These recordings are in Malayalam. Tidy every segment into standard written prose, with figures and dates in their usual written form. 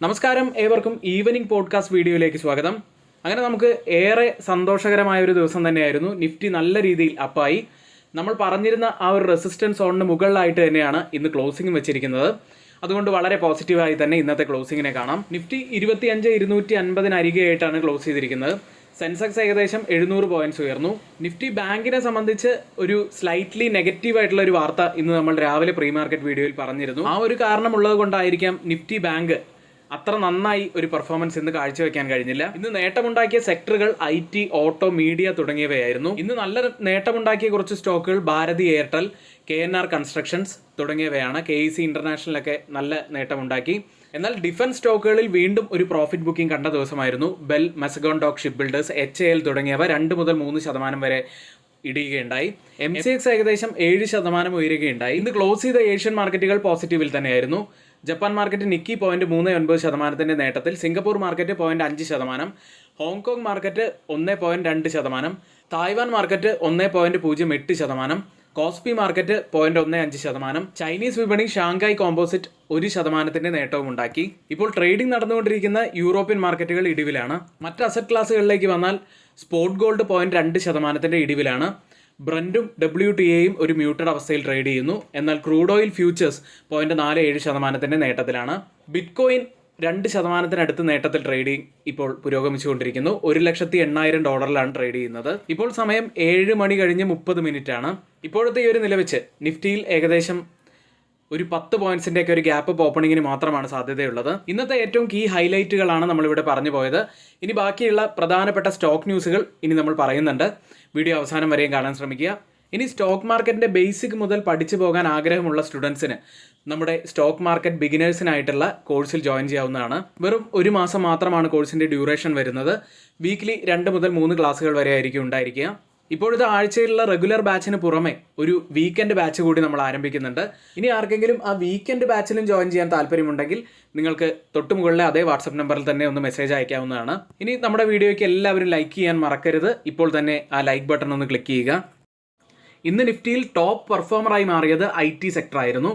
നമസ്കാരം, ഏവർക്കും ഈവനിംഗ് പോഡ്കാസ്റ്റ് വീഡിയോയിലേക്ക് സ്വാഗതം. അങ്ങനെ നമുക്ക് ഏറെ സന്തോഷകരമായ ഒരു ദിവസം തന്നെയായിരുന്നു. നിഫ്റ്റി നല്ല രീതിയിൽ അപ്പായി. നമ്മൾ പറഞ്ഞിരുന്ന ആ ഒരു റെസിസ്റ്റൻസ് സോണിന് മുകളിലായിട്ട് തന്നെയാണ് ഇന്ന് ക്ലോസിംഗ് വെച്ചിരിക്കുന്നത്. അതുകൊണ്ട് വളരെ പോസിറ്റീവായി തന്നെ ഇന്നത്തെ ക്ലോസിങ്ങിനെ കാണാം. നിഫ്റ്റി 25,250 അരികെയായിട്ടാണ് ക്ലോസ് ചെയ്തിരിക്കുന്നത്. സെൻസെക്സ് ഏകദേശം 700 പോയിന്റ്സ് ഉയർന്നു. നിഫ്റ്റി ബാങ്കിനെ സംബന്ധിച്ച് ഒരു സ്ലൈറ്റ്ലി നെഗറ്റീവ് ആയിട്ടുള്ള ഒരു വാർത്ത ഇന്ന് നമ്മൾ രാവിലെ പ്രീ മാർക്കറ്റ് വീഡിയോയിൽ പറഞ്ഞിരുന്നു. ആ ഒരു കാരണമുള്ളത് കൊണ്ടായിരിക്കാം നിഫ്റ്റി ബാങ്ക് അത്ര നന്നായി ഒരു പെർഫോമൻസ് ഇന്ന് കാഴ്ചവെക്കാൻ കഴിഞ്ഞില്ല. ഇന്ന് നേട്ടമുണ്ടാക്കിയ സെക്ടറുകൾ IT, ഓട്ടോ, മീഡിയ തുടങ്ങിയവയായിരുന്നു. ഇന്ന് നല്ല നേട്ടമുണ്ടാക്കിയ കുറച്ച് സ്റ്റോക്കുകൾ ഭാരതി എയർടെൽ, KNR കൺസ്ട്രക്ഷൻസ് തുടങ്ങിയവയാണ്. KEC ഇന്റർനാഷണലൊക്കെ നല്ല നേട്ടമുണ്ടാക്കി. എന്നാൽ ഡിഫൻസ് സ്റ്റോക്കുകളിൽ വീണ്ടും ഒരു പ്രോഫിറ്റ് ബുക്കിംഗ് കണ്ട ദിവസമായിരുന്നു. Bell, Mazagon dock ship builders, HAL തുടങ്ങിയവ 2 മുതൽ 3% വരെ ഇടിയുകയുണ്ടായി. MCX ഏകദേശം 7% ഉയരുകയുണ്ടായി. ഇന്ന് ക്ലോസ് ചെയ്ത ഏഷ്യൻ മാർക്കറ്റുകൾ പോസിറ്റീവിൽ തന്നെയായിരുന്നു. ജപ്പാൻ മാർക്കറ്റ് നിക്കി 0.39% നേട്ടത്തിൽ, Singapore market 0.5%, Hong Kong market 1.2%, Taiwan market 1.08%, KOSPI market 0.15%, Chinese വിപണി ഷാങ്കായ് കോമ്പോസിറ്റ് 1% നേട്ടവും ഉണ്ടാക്കി. ഇപ്പോൾ ട്രേഡിംഗ് നടന്നുകൊണ്ടിരിക്കുന്ന യൂറോപ്യൻ മാർക്കറ്റുകൾ ഇടിവിലാണ്. മറ്റ് അസറ്റ് ക്ലാസുകളിലേക്ക് വന്നാൽ സ്പോട്ട് ഗോൾഡ് 0.2% ഇടിവിലാണ്. ബ്രന്റും WTAയും ഒരു മ്യൂട്ടഡ് അവസ്ഥയിൽ ട്രേഡ് ചെയ്യുന്നു. എന്നാൽ ക്രൂഡ് ഓയിൽ ഫ്യൂച്ചേഴ്സ് 0.47% നേട്ടത്തിലാണ്. ബിറ്റ്കോയിൻ 2% നേട്ടത്തിൽ ട്രേഡിംഗ് ഇപ്പോൾ പുരോഗമിച്ചുകൊണ്ടിരിക്കുന്നു. $1,80,000 ട്രേഡ് ചെയ്യുന്നത്. ഇപ്പോൾ സമയം 7 മണി കഴിഞ്ഞ് 30 മിനിറ്റ് ആണ്. ഇപ്പോഴത്തെ ഈ ഒരു നില വെച്ച് നിഫ്റ്റിയിൽ ഏകദേശം ഒരു 10 പോയിന്റ്സിന്റെ ഒക്കെ ഒരു ഗ്യാപ്പ് ഓപ്പണിങ്ങിന് മാത്രമാണ് സാധ്യതയുള്ളത്. ഇന്നത്തെ ഏറ്റവും കീ ഹൈലൈറ്റുകളാണ് നമ്മളിവിടെ പറഞ്ഞു പോയത്. ഇനി ബാക്കിയുള്ള പ്രധാനപ്പെട്ട സ്റ്റോക്ക് ന്യൂസുകൾ ഇനി നമ്മൾ പറയുന്നുണ്ട്. വീഡിയോ അവസാനം വരെയും കാണാൻ ശ്രമിക്കുക. ഇനി സ്റ്റോക്ക് മാർക്കറ്റിന്റെ ബേസിക് മുതൽ പഠിച്ചു പോകാൻ ആഗ്രഹമുള്ള സ്റ്റുഡൻസിന് നമ്മുടെ സ്റ്റോക്ക് മാർക്കറ്റ് ബിഗിനേഴ്സിനായിട്ടുള്ള കോഴ്സിൽ ജോയിൻ ചെയ്യാവുന്നതാണ്. വെറും 1 മാസം മാത്രമാണ് കോഴ്സിന്റെ ഡ്യൂറേഷൻ വരുന്നത്. വീക്ക്ലി 2 മുതൽ 3 ക്ലാസ്സുകൾ വരെ ആയിരിക്കും ഉണ്ടായിരിക്കുക. ഇപ്പോഴത്തെ ആഴ്ചയിലുള്ള റെഗുലർ ബാച്ചിന് പുറമെ ഒരു വീക്കെൻഡ് ബാച്ച് കൂടി നമ്മൾ ആരംഭിക്കുന്നുണ്ട്. ഇനി ആർക്കെങ്കിലും ആ വീക്കെൻഡ് ബാച്ചിലും ജോയിൻ ചെയ്യാൻ താല്പര്യമുണ്ടെങ്കിൽ നിങ്ങൾക്ക് തൊട്ട് മുകളിലെ അതേ വാട്സപ്പ് നമ്പറിൽ തന്നെ ഒന്ന് മെസ്സേജ് അയക്കാവുന്നതാണ്. ഇനി നമ്മുടെ വീഡിയോയ്ക്ക് എല്ലാവരും ലൈക്ക് ചെയ്യാൻ മറക്കരുത്. ഇപ്പോൾ തന്നെ ആ ലൈക്ക് ബട്ടൺ ഒന്ന് ക്ലിക്ക് ചെയ്യുക. ഇന്ന് നിഫ്റ്റിയിൽ ടോപ്പ് പെർഫോമറായി മാറിയത് IT സെക്ടർ ആയിരുന്നു.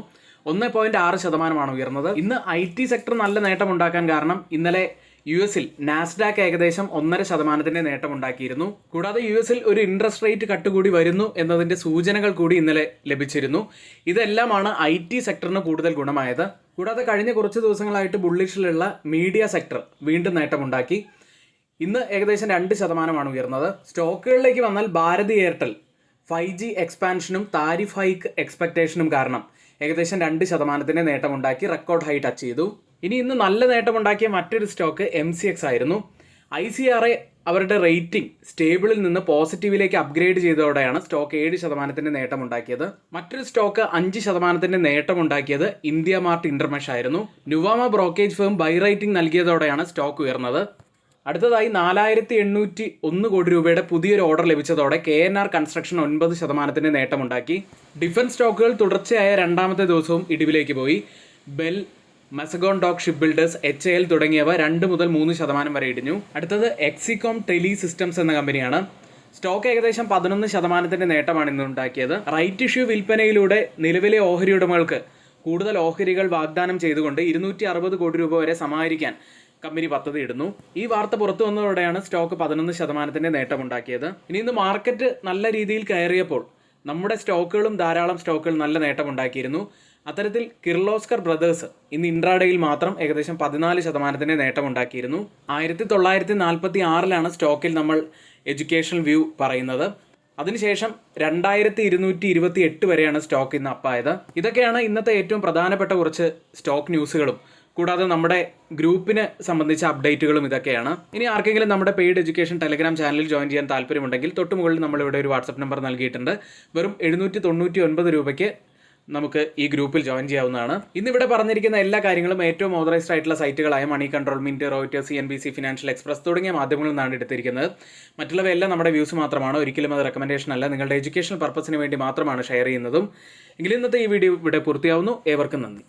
1.6% ഉയർന്നത്. ഇന്ന് IT സെക്ടർ നല്ല നേട്ടമുണ്ടാക്കാൻ കാരണം ഇന്നലെ US നാസ്ഡാക്ക് ഏകദേശം 1.5% നേട്ടമുണ്ടാക്കിയിരുന്നു. കൂടാതെ US ഒരു ഇൻട്രസ്റ്റ് റേറ്റ് കട്ട് കൂടി വരുന്നു എന്നതിന്റെ സൂചനകൾ കൂടി ഇന്നലെ ലഭിച്ചിരുന്നു. ഇതെല്ലാമാണ് IT സെക്ടറിന് കൂടുതൽ ഗുണമായത്. കൂടാതെ കഴിഞ്ഞ കുറച്ച് ദിവസങ്ങളായിട്ട് ബുള്ളിഷിലുള്ള മീഡിയ സെക്ടർ വീണ്ടും നേട്ടമുണ്ടാക്കി. ഇന്ന് ഏകദേശം 2% ഉയർന്നത്. സ്റ്റോക്കുകളിലേക്ക് വന്നാൽ ഭാരതി എയർടെൽ 5G എക്സ്പാൻഷനും താരിഫ് ഹൈക്ക് എക്സ്പെക്ടേഷനും കാരണം ഏകദേശം 2% നേട്ടമുണ്ടാക്കി റെക്കോർഡ് ഹൈ ടച്ച് ചെയ്തു. ഇന്ന് നല്ല നേട്ടമുണ്ടാക്കിയ മറ്റൊരു സ്റ്റോക്ക് MCX ആയിരുന്നു. ICRA അവരുടെ റേറ്റിംഗ് സ്റ്റേബിളിൽ നിന്ന് പോസിറ്റീവിലേക്ക് അപ്ഗ്രേഡ് ചെയ്തതോടെയാണ് സ്റ്റോക്ക് 7% നേട്ടമുണ്ടാക്കിയത്. മറ്റൊരു സ്റ്റോക്ക് 5% നേട്ടമുണ്ടാക്കിയത് ഇന്ത്യ മാർട്ട് ഇന്റർമെഷ് ആയിരുന്നു. Nuvama brokerage firm buy rating നൽകിയതോടെയാണ് സ്റ്റോക്ക് ഉയർന്നത്. അടുത്തതായി 4,801 കോടി രൂപയുടെ പുതിയൊരു ഓർഡർ ലഭിച്ചതോടെ KNR കൺസ്ട്രക്ഷൻ 9% നേട്ടമുണ്ടാക്കി. ഡിഫൻസ് സ്റ്റോക്കുകൾ തുടർച്ചയായ 2ാമത്തെ ദിവസവും ഇടിവിലേക്ക് പോയി. Bell, Mazagon dock ship builders, HAL തുടങ്ങിയവ 2 മുതൽ 3% വരെ ഇടിഞ്ഞു. അടുത്തത് എക്സികോം ടെലി സിസ്റ്റംസ് എന്ന കമ്പനിയാണ്. സ്റ്റോക്ക് ഏകദേശം 11% നേട്ടമാണ് ഇന്ന് ഉണ്ടാക്കിയത്. റൈറ്റ് ഇഷ്യൂ വിൽപ്പനയിലൂടെ നിലവിലെ ഓഹരി ഉടമകൾക്ക് കൂടുതൽ ഓഹരികൾ വാഗ്ദാനം ചെയ്തുകൊണ്ട് 260 കോടി രൂപ വരെ സമാഹരിക്കാൻ കമ്പനി പദ്ധതി ഇടുന്നു. ഈ വാർത്ത പുറത്തു വന്നതോടെയാണ് സ്റ്റോക്ക് 11% നേട്ടമുണ്ടാക്കിയത്. ഇന്ന് മാർക്കറ്റ് നല്ല രീതിയിൽ കയറിയപ്പോൾ നമ്മുടെ സ്റ്റോക്കുകളും ധാരാളം സ്റ്റോക്കുകൾ നല്ല നേട്ടമുണ്ടാക്കിയിരുന്നു. അത്തരത്തിൽ കിർലോസ്കർ ബ്രദേഴ്സ് ഇന്ന് ഇൻട്രാഡേയിൽ മാത്രം ഏകദേശം 14% നേട്ടമുണ്ടാക്കിയിരുന്നു. 1946 സ്റ്റോക്കിൽ നമ്മൾ എഡ്യൂക്കേഷണൽ വ്യൂ പറയുന്നത്. അതിനുശേഷം 2228 വരെയാണ് സ്റ്റോക്ക് ഇന്ന് അപ്പായത്. ഇതൊക്കെയാണ് ഇന്നത്തെ ഏറ്റവും പ്രധാനപ്പെട്ട കുറച്ച് സ്റ്റോക്ക് ന്യൂസുകളും കൂടാതെ നമ്മുടെ ഗ്രൂപ്പിനെ സംബന്ധിച്ച അപ്ഡേറ്റുകളും ഇതൊക്കെയാണ്. ഇനി ആർക്കെങ്കിലും നമ്മുടെ പെയ്ഡ് എഡ്യൂക്കേഷൻ ടെലഗ്രാം ചാനലിൽ ജോയിൻ ചെയ്യാൻ താല്പര്യമുണ്ടെങ്കിൽ തൊട്ട് മുകളിൽ നമ്മളിവിടെ ഒരു വാട്സപ്പ് നമ്പർ നൽകിയിട്ടുണ്ട്. വെറും 799 രൂപയ്ക്ക് നമുക്ക് ഈ ഗ്രൂപ്പിൽ ജോയിൻ ചെയ്യാവുന്നതാണ്. ഇന്നിവിടെ പറഞ്ഞിരിക്കുന്ന എല്ലാ കാര്യങ്ങളും ഏറ്റവും ഓതറൈസ്ഡ് ആയിട്ടുള്ള സൈറ്റുകളായ Money Control, Mint, Reuters, CNBC, Financial Express തുടങ്ങിയ മാധ്യമങ്ങളിൽ നിന്നാണ് എടുത്തിരിക്കുന്നത്. മറ്റുള്ളവയെല്ലാം നമ്മുടെ വ്യൂസ് മാത്രമാണ്. ഒരിക്കലും അത് റെക്കമെൻഡേഷൻ അല്ല. നിങ്ങളുടെ എഡ്യൂക്കേഷൻ പർപ്പസിന് വേണ്ടി മാത്രമാണ് ഷെയർ ചെയ്യുന്നതും. എങ്കിലും ഇന്നത്തെ ഈ വീഡിയോ ഇവിടെ പൂർത്തിയാവുന്നു. ഏവർക്കും നന്ദി.